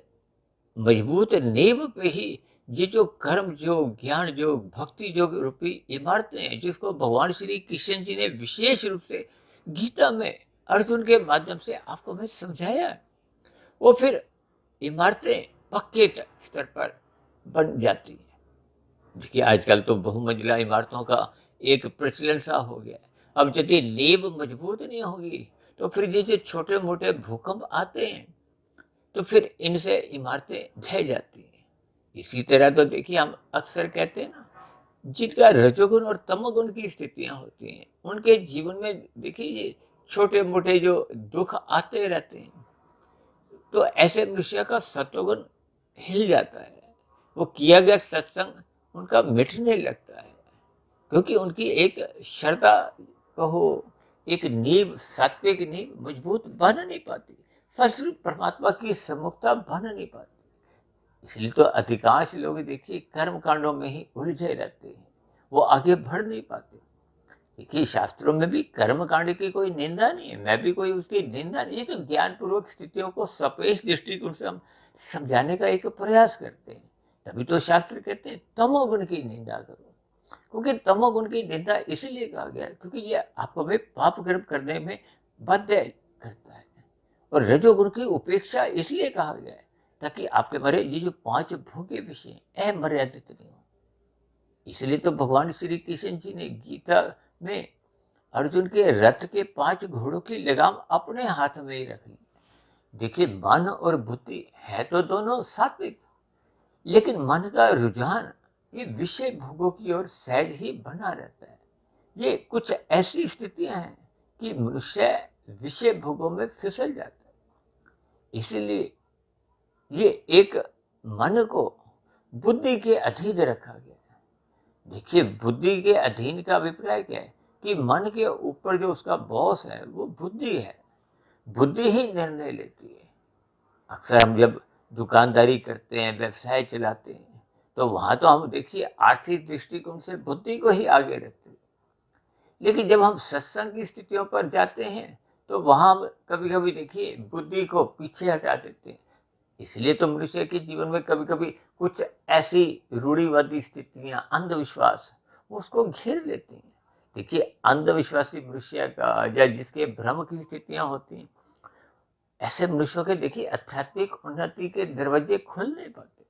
मजबूत नींव पे ही ये जो कर्म योग ज्ञान योग भक्ति योग रूपी इमारतें हैं, जिसको भगवान श्री कृष्ण जी ने विशेष रूप से गीता में अर्जुन के माध्यम से आपको मैं समझाया है, वो फिर इमारतें पक्के स्तर पर बन जाती है। देखिए आजकल तो बहुमंजिला इमारतों का एक प्रचलन सा हो गया है। अब यदि नींव मजबूत नहीं होगी तो फिर ये जो छोटे मोटे भूकंप आते हैं तो फिर इनसे इमारतें ढह जाती हैं। इसी तरह तो देखिए हम अक्सर कहते हैं ना, जिनका रजोगुण और तमोगुण की स्थितियां होती हैं उनके जीवन में देखिए ये छोटे मोटे जो दुख आते रहते हैं, तो ऐसे मनुष्य का सत्वगुण हिल जाता है। वो किया गया सत्संग उनका मिटने लगता है, क्योंकि उनकी एक श्रद्धा कहो, एक नींव, सात्विक नींव मजबूत बन नहीं पाती। फलस्वरूप परमात्मा की सम्मुखता बन नहीं पाती। इसलिए तो अधिकांश लोग देखिए कर्म कांडों में ही उलझे रहते हैं, वो आगे बढ़ नहीं पाते। देखिए शास्त्रों में भी कर्म कांड की कोई निंदा नहीं है, मैं भी कोई उसकी निंदा नहीं, ये तो ज्ञान पूर्वक स्थितियों को सपेश दृष्टिकोण से हम समझाने का एक प्रयास करते हैं। तभी तो शास्त्र कहते हैं तमोगुण की निंदा करो, क्योंकि तमोगुण की निंदा इसलिए कहा गया है क्योंकि ये आपको में पाप कर्म करने में बाध्य करता है। और रजोगुण की उपेक्षा इसलिए कहा गया है ताकि आपके मारे ये जो 5 भोग्य विषय अमर्यादित नहीं हो। इसलिए तो भगवान श्री कृष्ण जी ने गीता में अर्जुन के रथ के 5 घोड़ों की लगाम अपने हाथ में ही रखी। देखिए मन और बुद्धि है तो दोनों सात्विक, लेकिन मन का रुझान ये विषय भोगों की ओर सहज ही बना रहता है। ये कुछ ऐसी स्थितियां हैं कि मनुष्य विषय भोगों में फिसल जाता है। इसीलिए ये एक मन को बुद्धि के अधीन रखा गया है। देखिए बुद्धि के अधीन का अभिप्राय क्या है कि मन के ऊपर जो उसका बॉस है वो बुद्धि है। बुद्धि ही निर्णय लेती है। अक्सर हम जब दुकानदारी करते हैं, व्यवसाय चलाते हैं, तो वहां तो हम देखिए आर्थिक दृष्टिकोण से बुद्धि को ही आगे रखते हैं। लेकिन जब हम सत्संग की स्थितियों पर जाते हैं तो वहां हम कभी कभी देखिए बुद्धि को पीछे हटा देते हैं। इसलिए तो मनुष्य के जीवन में कभी कभी कुछ ऐसी रूढ़िवादी स्थितियां, अंधविश्वास वो उसको घेर लेती हैं। देखिए अंधविश्वासी मनुष्य का या जिसके भ्रम की स्थितियां होती हैं, ऐसे मनुष्यों के देखिए आध्यात्मिक उन्नति के दरवाजे खुल नहीं पाते।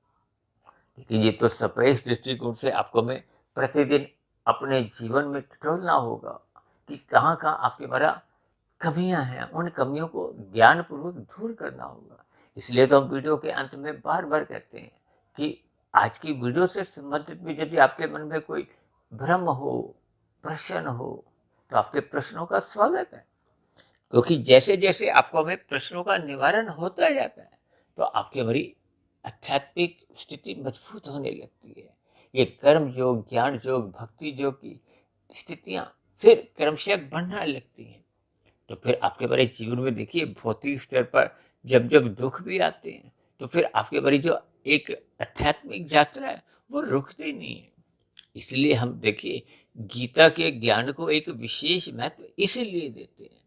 लेकिन ये तो सपेश दृष्टिकोण से आपको में प्रतिदिन अपने जीवन में टटोलना होगा कि कहाँ कहाँ आपके द्वारा कमियां हैं, उन कमियों को ज्ञान पूर्वक दूर करना होगा। इसलिए तो हम वीडियो के अंत में बार बार कहते हैं कि आज की वीडियो से संबंधित भी यदि आपके मन में कोई भ्रम हो, प्रश्न हो, तो आपके प्रश्नों का स्वागत है। क्योंकि जैसे जैसे आपको में प्रश्नों का निवारण होता जाता है तो आपकी हमारी आध्यात्मिक स्थिति मजबूत होने लगती है। ये कर्म योग, ज्ञान योग, भक्ति योग की स्थितियां फिर क्रमशः बढ़ने लगती हैं। तो फिर आपके बारे जीवन में देखिए भौतिक स्तर पर जब जब दुख भी आते हैं तो फिर आपके बारे जो एक आध्यात्मिक यात्रा है वो रुकती नहीं है। इसलिए हम देखिए गीता के ज्ञान को एक विशेष महत्व इसलिए देते हैं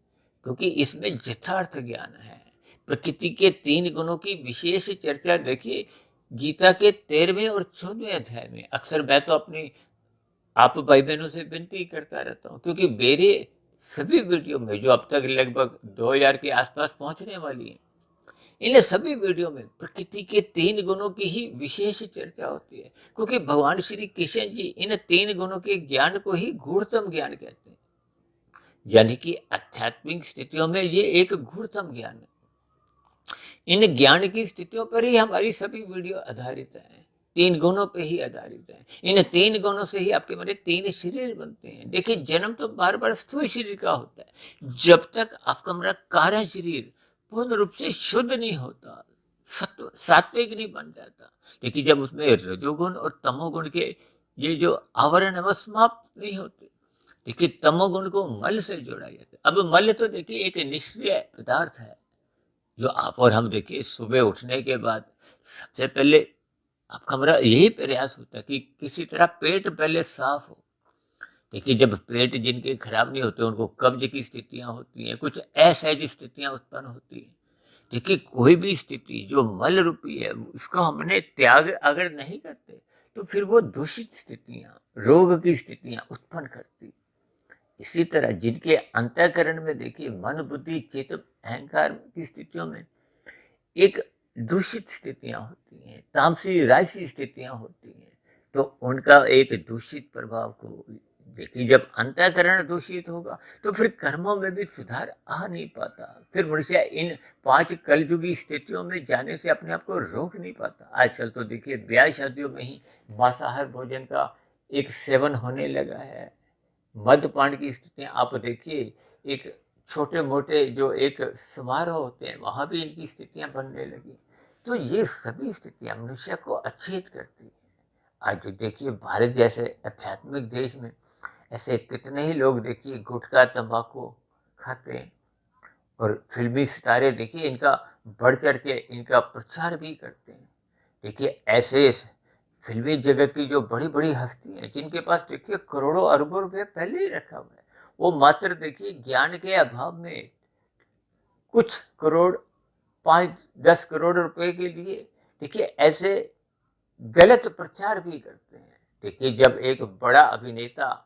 क्योंकि इसमें यथार्थ ज्ञान है। प्रकृति के 3 गुणों की विशेष चर्चा देखिए गीता के 13वें और 14वें अध्याय में। अक्सर मैं तो अपनी आप भाई बहनों से विनती करता रहता हूँ, क्योंकि मेरे सभी वीडियो में जो अब तक लगभग 2000 के आसपास पहुंचने वाली है, इन सभी वीडियो में प्रकृति के 3 गुणों की ही विशेष चर्चा होती है। क्योंकि भगवान श्री कृष्ण जी इन 3 गुणों के ज्ञान को ही गूढ़तम ज्ञान कहते हैं। यानी कि आध्यात्मिक स्थितियों में ये एक गूढ़तम ज्ञान है। इन ज्ञान की स्थितियों पर ही हमारी सभी वीडियो आधारित है, 3 गुणों पे ही आधारित है। इन 3 गुणों से ही आपके मेरे 3 शरीर बनते हैं। देखिए जन्म तो बार बार स्थूल शरीर का होता है, जब तक आपका मेरा कारण शरीर पूर्ण रूप से शुद्ध नहीं होता, सत्व सात्विक नहीं बन जाता। देखिए जब उसमें रजोगुण और तमोगुण के ये जो आवरण है वो समाप्त नहीं होते। देखिए तमोगुण को मल से जोड़ा जाता है। अब मल तो देखिए एक निष्क्रिय पदार्थ है जो आप और हम देखिए सुबह उठने के बाद सबसे पहले आपका हमारा यही प्रयास होता है कि किसी तरह पेट पहले साफ हो। देखिए जब पेट जिनके खराब नहीं होते उनको कब्ज की स्थितियां होती हैं, कुछ असहज स्थितियां उत्पन्न होती हैं। देखिए कोई भी स्थिति जो मल रूपी है उसको हमने त्याग अगर नहीं करते तो फिर वो दूषित स्थितियां, रोग की स्थितियां उत्पन्न करती। इसी तरह जिनके अंतःकरण में देखिए मन, बुद्धि, चित्त, अहंकार की स्थितियों में एक दूषित स्थितियां होती हैं, तामसी राजसी स्थितियां होती हैं, तो उनका एक दूषित प्रभाव को देखिए, जब अंतःकरण दूषित होगा तो फिर कर्मों में भी सुधार आ नहीं पाता। फिर मनुष्य इन 5 कलयुगी स्थितियों में जाने से अपने आप को रोक नहीं पाता। आजकल तो देखिए ब्याह शादियों में ही मांसाहार भोजन का एक सेवन होने लगा है। मद्यपान की स्थितियाँ आप देखिए, एक छोटे-मोटे जो एक समारोह होते हैं, वहाँ भी इनकी स्थितियाँ बनने लगी। तो ये सभी स्थितियाँ मनुष्य को अचेत करती हैं। आज जो देखिए भारत जैसे आध्यात्मिक देश में ऐसे कितने ही लोग देखिए गुटखा, तंबाकू खाते हैं, और फ़िल्मी सितारे देखिए इनका बढ़-चढ़ के इनका प्रचार भी करते हैं। देखिए ऐसे फ़िल्मी जगत की जो बड़ी-बड़ी हस्ती हैं, जिनके पास देखिए करोड़ों अरबों रुपए पहले ही रखा हुआ है, वो मात्र देखिए ज्ञान के अभाव में कुछ करोड़, 5-10 करोड़ रुपए के लिए देखिए ऐसे गलत प्रचार भी करते हैं। देखिए जब एक बड़ा अभिनेता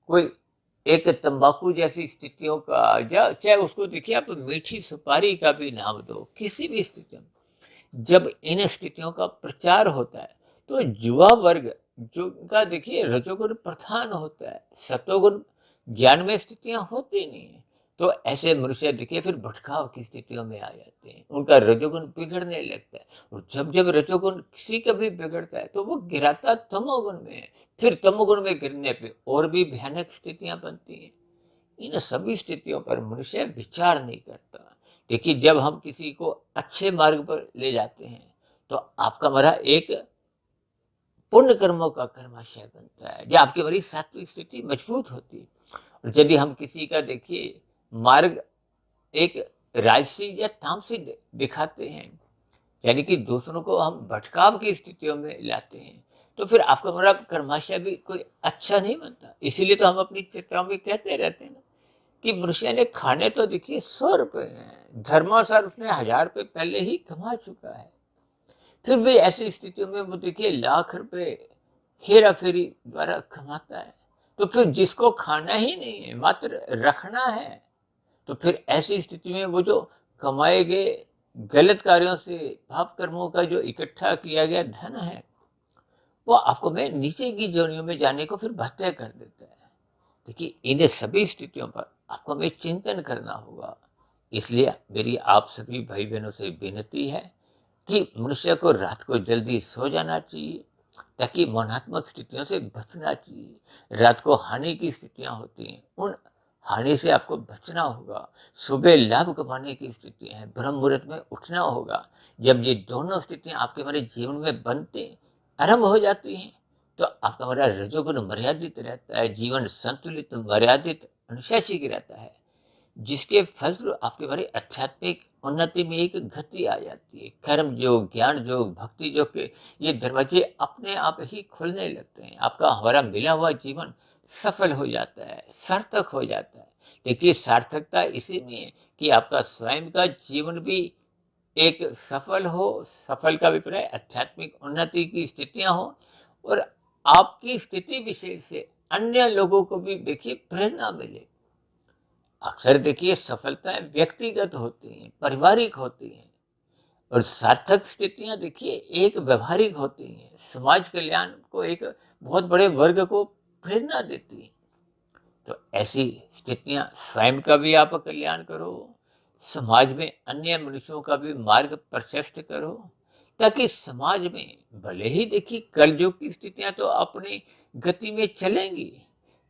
कोई एक तंबाकू जैसी स्थितियों का, या चाहे उसको देखिए आप मीठी सुपारी का भी नाम दो, किसी भी स्थिति में जब इन स्थितियों का प्रचार होता है तो युवा वर्ग जो का देखिए रजोगुण प्रधान होता है, सतोगुण ज्ञान में स्थितियां होती नहीं है। तो ऐसे मनुष्य देखिए फिर भटकाव की स्थितियों में आ जाते हैं, उनका रजोगुण बिगड़ने लगता है। और जब जब रजोगुण किसी का भी बिगड़ता है तो वो गिराता तमोगुण में है। फिर तमोगुण में गिरने पे और भी भयानक स्थितियां बनती हैं। इन सभी स्थितियों पर मनुष्य विचार नहीं करता। देखिए जब हम किसी को अच्छे मार्ग पर ले जाते हैं तो आपका हमारा एक पुण्य कर्मों का कर्माशय बनता है, या आपकी हमारी सात्विक स्थिति मजबूत होती है। और यदि हम किसी का देखिए मार्ग एक राजसी या तामसी दिखाते हैं, यानी कि दूसरों को हम भटकाव की स्थितियों में लाते हैं, तो फिर आपका हमारा कर्माशय भी कोई अच्छा नहीं बनता। इसीलिए तो हम अपनी चर्चाओं में कहते रहते हैं कि मनुष्य ने खाने तो देखिए 100 रुपए हैं, धर्मानुसार उसने 1000 रुपए पहले ही कमा चुका है, फिर भी ऐसी स्थितियों में वो देखिए लाख रुपए हेरा फेरी द्वारा कमाता है। तो फिर जिसको खाना ही नहीं है, मात्र रखना है, तो फिर ऐसी स्थिति में वो जो कमाए गए गलत कार्यों से, पाप कर्मों का जो इकट्ठा किया गया धन है, वो आपको में नीचे की जोनियों में जाने को फिर भत्ते कर देता है। देखिए इन सभी स्थितियों पर आपको हमें चिंतन करना होगा। इसलिए मेरी आप सभी भाई बहनों से विनती है कि मनुष्य को रात को जल्दी सो जाना चाहिए, ताकि मनात्मक स्थितियों से बचना चाहिए। रात को हानि की स्थितियां होती हैं, उन हानि से आपको बचना होगा। सुबह लाभ कमाने की स्थितियां हैं, ब्रह्म मुहूर्त में उठना होगा। जब ये दोनों स्थितियां आपके हमारे जीवन में बनते आरंभ हो जाती हैं तो आपका हमारा रजोगुण मर्यादित रहता है, जीवन संतुलित, मर्यादित, अनुशासित रहता है, जिसके फलस्वरूप आपके बारे आध्यात्मिक उन्नति में एक गति आ जाती है। कर्म योग, ज्ञान योग, भक्ति योग के ये दरवाजे अपने आप ही खुलने लगते हैं। आपका हमारा मिला हुआ जीवन सफल हो जाता है, सार्थक हो जाता है। देखिए सार्थकता इसी में है कि आपका स्वयं का जीवन भी एक सफल हो, सफल का अभिप्राय आध्यात्मिक उन्नति की स्थितियां हो, और आपकी स्थिति विशेष से अन्य लोगों को भी देखिए प्रेरणा मिले। अक्सर देखिए सफलताएं व्यक्तिगत होती हैं, पारिवारिक होती हैं, और सार्थक स्थितियां देखिए एक व्यवहारिक होती हैं, समाज कल्याण को एक बहुत बड़े वर्ग को प्रेरणा देती हैं। तो ऐसी स्थितियां स्वयं का भी आप कल्याण करो, समाज में अन्य मनुष्यों का भी मार्ग प्रशस्त करो, ताकि समाज में भले ही देखिए कलयुग की स्थितियां तो अपनी गति में चलेंगी,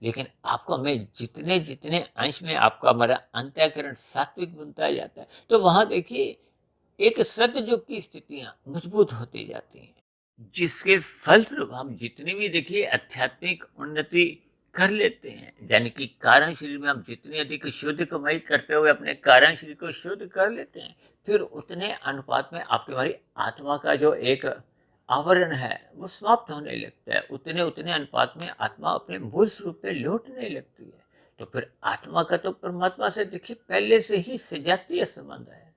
लेकिन आपको हमें जितने जितने अंश में आपका हमारा अंतःकरण सात्विक बनता जाता है, तो वहां देखिए एक सतयुग की स्थितियां मजबूत होती जाती हैं, जिसके फलस्वरूप हम जितनी भी देखिए आध्यात्मिक उन्नति कर लेते हैं, यानी कि कारण शरीर में हम जितनी अधिक शुद्ध कमाई करते हुए अपने कारण शरीर को शुद्ध कर लेते हैं, फिर उतने अनुपात में आपकी हमारी आत्मा का जो एक आवरण है वो समाप्त होने लगता है। उतने उतने अनुपात में आत्मा अपने मूल स्वरूप पे लौटने लगती है। तो फिर आत्मा का तो परमात्मा से देखिए पहले से ही सजातीय संबंध है।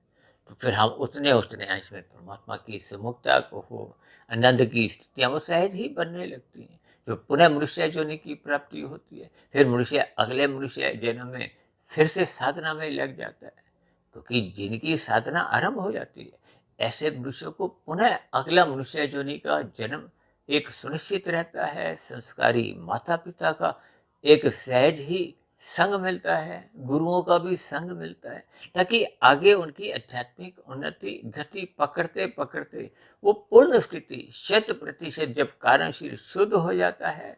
तो फिर हम उतने उतने अंश में परमात्मा की सुमुखता को हो, आनंद की स्थितियां वो सहज ही बनने लगती हैं। जो पुनः मनुष्य जोनि की प्राप्ति होती है, फिर मनुष्य अगले मनुष्य जन्म में फिर से साधना में लग जाता है, क्योंकि जिनकी साधना आरंभ हो जाती है, ऐसे मनुष्य को पुनः अगला मनुष्य जोनि का जन्म एक सुनिश्चित रहता है, संस्कारी माता पिता का एक सहज ही संग मिलता है, गुरुओं का भी संग मिलता है, ताकि आगे उनकी आध्यात्मिक उन्नति गति पकड़ते पकड़ते वो पूर्ण स्थिति 100% जब कार्यशील शुद्ध हो जाता है,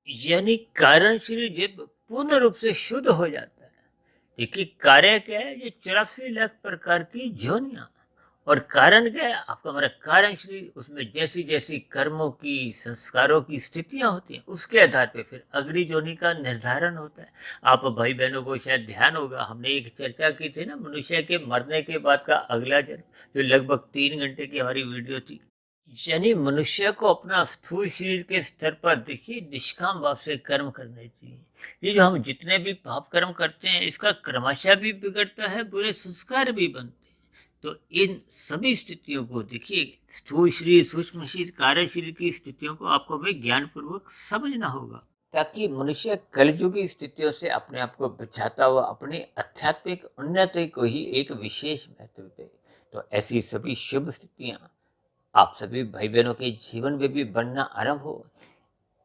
यानी कार्यशील जब पूर्ण रूप से शुद्ध हो जाता है। देखिए कार्य क्या है, ये 84 लाख प्रकार की जोनियां, और कारण क्या है आपका, हमारा कारण शरीर, उसमें जैसी जैसी कर्मों की संस्कारों की स्थितियां होती हैं उसके आधार पे फिर अगली जोनि का निर्धारण होता है। आप भाई बहनों को शायद ध्यान होगा, हमने एक चर्चा की थी ना मनुष्य के मरने के बाद का अगला जन्म, जो लगभग 3 घंटे की हमारी वीडियो थी। यानी मनुष्य को अपना स्थूल शरीर के स्तर पर देखिए निष्काम भाव से कर्म करने चाहिए। ये जो हम जितने भी पाप कर्म करते हैं इसका क्रमशः भी बिगड़ता है, बुरे संस्कार भी बनते हैं। तो इन सभी स्थितियों को देखिए, स्थूल शरीर, सूक्ष्म शरीर, कार्य शरीर की स्थितियों को आपको हमें ज्ञान पूर्वक समझना होगा, ताकि मनुष्य कलयुगी स्थितियों से अपने आप को बचाता हुआ अपनी आध्यात्मिक उन्नति को ही एक विशेष महत्व दे। तो ऐसी सभी शुभ स्थितियां आप सभी भाई बहनों के जीवन में भी बनना आरंभ हो।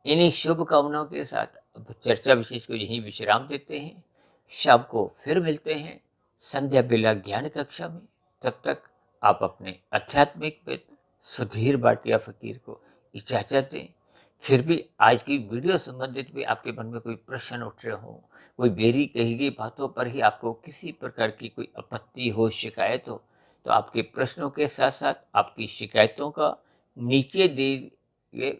इन्हीं शुभ कामनाओं के साथ अब चर्चा विशेष को यहीं विश्राम देते हैं। शाम को फिर मिलते हैं संध्या बेला ज्ञान कक्षा में। तब तक आप अपने आध्यात्मिक मित्र सुधीर भाटिया फकीर को इजाजत दें। फिर भी आज की वीडियो संबंधित भी आपके मन में कोई प्रश्न उठ रहे हो, कोई मेरी कही गई बातों पर ही आपको किसी प्रकार की कोई आपत्ति हो, शिकायत हो, तो आपके प्रश्नों के साथ साथ आपकी शिकायतों का नीचे दिए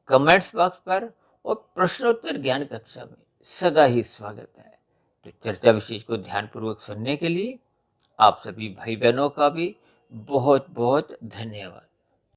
कमेंट्स बॉक्स पर और प्रश्नोत्तर ज्ञान कक्षा में सदा ही स्वागत है। तो चर्चा विशेष को ध्यानपूर्वक सुनने के लिए आप सभी भाई बहनों का भी बहुत बहुत धन्यवाद।